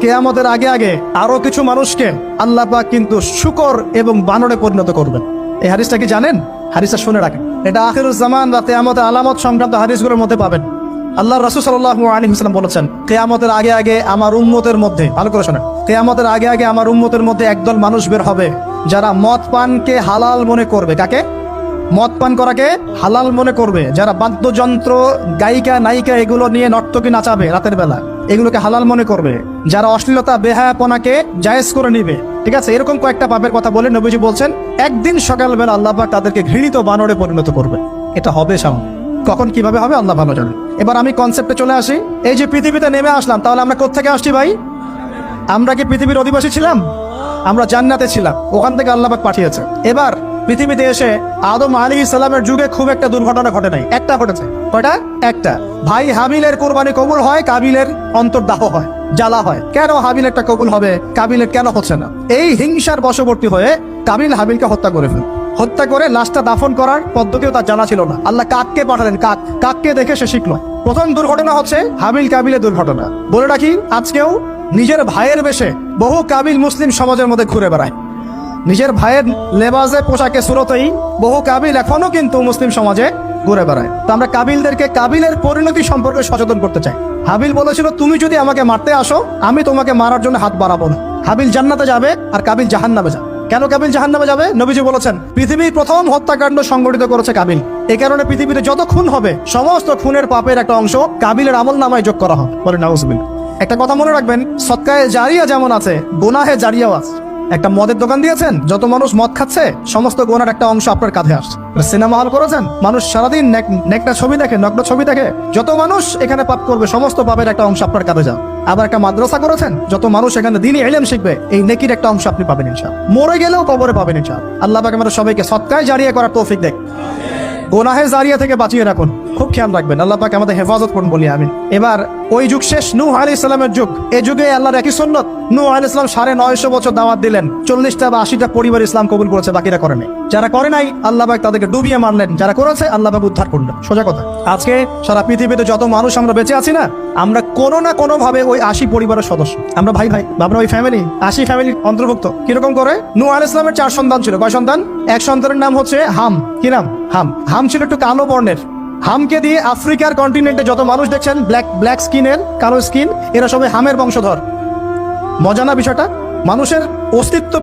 কিয়ামতের আগে আগে আরো কিছু মানুষকে আল্লাহ পাক কিন্তু শূকর এবং বানরে পরিণত করবেন। এই হাদিসটা কি জানেন? হাদিসটা শুনে রাখেন, এটা আখিরুজ জামান বা কিয়ামতের আলামত সংক্রান্ত হাদিসগুলোর মধ্যে পাবেন। আল্লাহ রাসূল সাল্লাল্লাহু আলাইহি ওয়াসাল্লাম বলেছেন, কিয়ামতের আগে আগে আমার উম্মতের মধ্যে, ভালো করে শোনেন, কিয়ামতের আগে আগে আমার উম্মতের মধ্যে একদল মানুষ বের হবে যারা মদ পানকে হালাল মনে করবে। কাকে? মদ পান করাকে হালাল মনে করবে। যারা বাদ্যযন্ত্র, গায়িকা, নায়িকা এগুলো নিয়ে নর্তকী নাচাবে রাতের বেলা, এগুলোকে হালাল মনে করবে। যারা অশ্লীলতা, বেহায়াপনাকে জায়েজ করে নিবে। ঠিক আছে, এরকম কয়েকটা পাপের কথা বলে নবীজি বলছেন একদিন সকালবেলা আল্লাহ পাক তাদেরকে ঘৃণিত বানরে পরিণত করবে। এটা হবে সামনে, কখন কিভাবে হবে আল্লাহ ভালো জানেন। এবার আমি কনসেপ্টে চলে আসি। এই যে পৃথিবীতে নেমে আসলাম, তাহলে আমরা কোত্থেকে আসছি ভাই? আমরা কি পৃথিবীর অধিবাসী ছিলাম? আমরা জান্নাতে ছিলাম, ওখান থেকে আল্লাহ পাক পাঠিয়েছে। এবার পৃথিবীতে এসে আদম আলাইহিস সালামের যুগে খুব একটা দুর্ঘটনা ঘটে নাই, একটা ঘটেছে। কয়টা? একটা। ভাই হাবিলের কোরবানি কবুল হয়, কাবিলের অন্তর্দাহ হয়, জ্বালা হয়। কেন হাবিলেরটা কবুল হবে, কাবিলের কেন হচ্ছে না? এই হিংসার বশবর্তী হয়ে কাবিল হাবিলকে হত্যা করে ফেল। হত্যা করে লাশটা দাফন করার পদ্ধতিও তার জানা ছিল না। আল্লাহ কাককে পাঠালেন, কাককে দেখে সে শিখলো। প্রথম দুর্ঘটনা হচ্ছে হাবিল কাবিলের দুর্ঘটনা। বলে রাখি, আজকেও নিজের ভাইয়ের বেশে বহু কাবিল মুসলিম সমাজের মধ্যে ঘুরে বেড়ায়। নিজের ভাইয়ের লেবাসে, পোশাকে, সুরতেই বহু কাবিল এখনো কিন্তু মুসলিম সমাজে ঘুরে বেড়ায়। তো আমরা কাবিলদেরকে কাবিলের পরিণতি সম্পর্কে সচেতন করতে চাই। হাবিল বলেছিল, তুমি যদি আমাকে মারতে আসো, আমি তোমাকে মারার জন্য হাত বাড়াবো না। হাবিল জান্নাতে যাবে আর কাবিল জাহান্নামে যাবে। কেন কাবিল জাহান্নামে যাবে? নবীজি বলেছেন, পৃথিবীর প্রথম হত্যাকাণ্ড সংগঠিত করেছে কাবিল। এই কারণে পৃথিবীতে যত খুন হবে, সমস্ত খুনের পাপের একটা অংশ কাবিলের আমলনামায় যোগ করা হবে। বলে নাউজুবিল্লাহ। একটা কথা মনে রাখবেন, সদকায়ে জারিয়া যেমন আছে, গুনাহে জারিয়াও আছে। একটা মদের দোকান দিয়েছেন, যত মানুষ মদ খাচ্ছে, সমস্ত গোনার একটা অংশ আপনার কাঁধে আসছে। সিনেমা হল করেছেন, মানুষ সারাদিন নেকটা ছবি দেখে, নগ্ন ছবি দেখে, যত মানুষ এখানে পাপ করবে, সমস্ত পাপের একটা অংশ আপনার কাঁধে যাবে। আবার একটা মাদ্রাসা করেছেন, যত মানুষ এখানে দ্বীনি ইলম শিখবে, এই নেকির একটা অংশ আপনি পাবেন ইনশাআল্লাহ। মরে গেলেও কবরে পাবেন ইনশাআল্লাহ। আল্লাহ পাক আমাদের সবাইকে সদকায়ে জারিয়া করার তৌফিক দেন, গোনাহে জারিয়া থেকে বাঁচিয়ে রাখুন। খুব খেয়াল রাখবেন, আল্লাহ পাক আমাদের হেফাজত করুন বলি আমিন। এবার ওই যুগ শেষ, নূহ আলাইহিস সালামের যুগ। এই যুগে আল্লাহর একই সুন্নত, নূহ আলাইহিস সালাম 950 বছর দাওয়াত দিলেন, 40টা বা 80টা পরিবার ইসলাম কবুল করেছে, বাকিরা করে নাই। যারা করে নাই আল্লাহ পাক তাদেরকে ডুবিয়ে মারলেন, যারা করেছে আল্লাহ পাক উদ্ধার করলেন। সোজা কথা, আজকে সারা পৃথিবীতে যত মানুষ আমরা বেঁচে আছি না, আমরা কোনো না কোনো ভাবে ওই 80 পরিবারের সদস্য। আমরা ভাই ভাই, আমরা ওই ফ্যামিলি, 80 ফ্যামিলির অন্তর্ভুক্ত। কিরকম করে? নূহ আলাইহিস সালামের 4 সন্তান ছিল। কয় সন্তান? এক সন্তানের নাম হচ্ছে হাম। কি নাম? হাম। হাম ছিল একটু কালো বর্ণের। হামকে দিয়ে আফ্রিকার কন্টিনেন্টে যত মানুষ দেখছেন ব্ল্যাক স্কিনের, কালো স্কিন, এরা সবাই হামের বংশধর। মজা না বিষয়টা? মানুষের অস্তিত্ব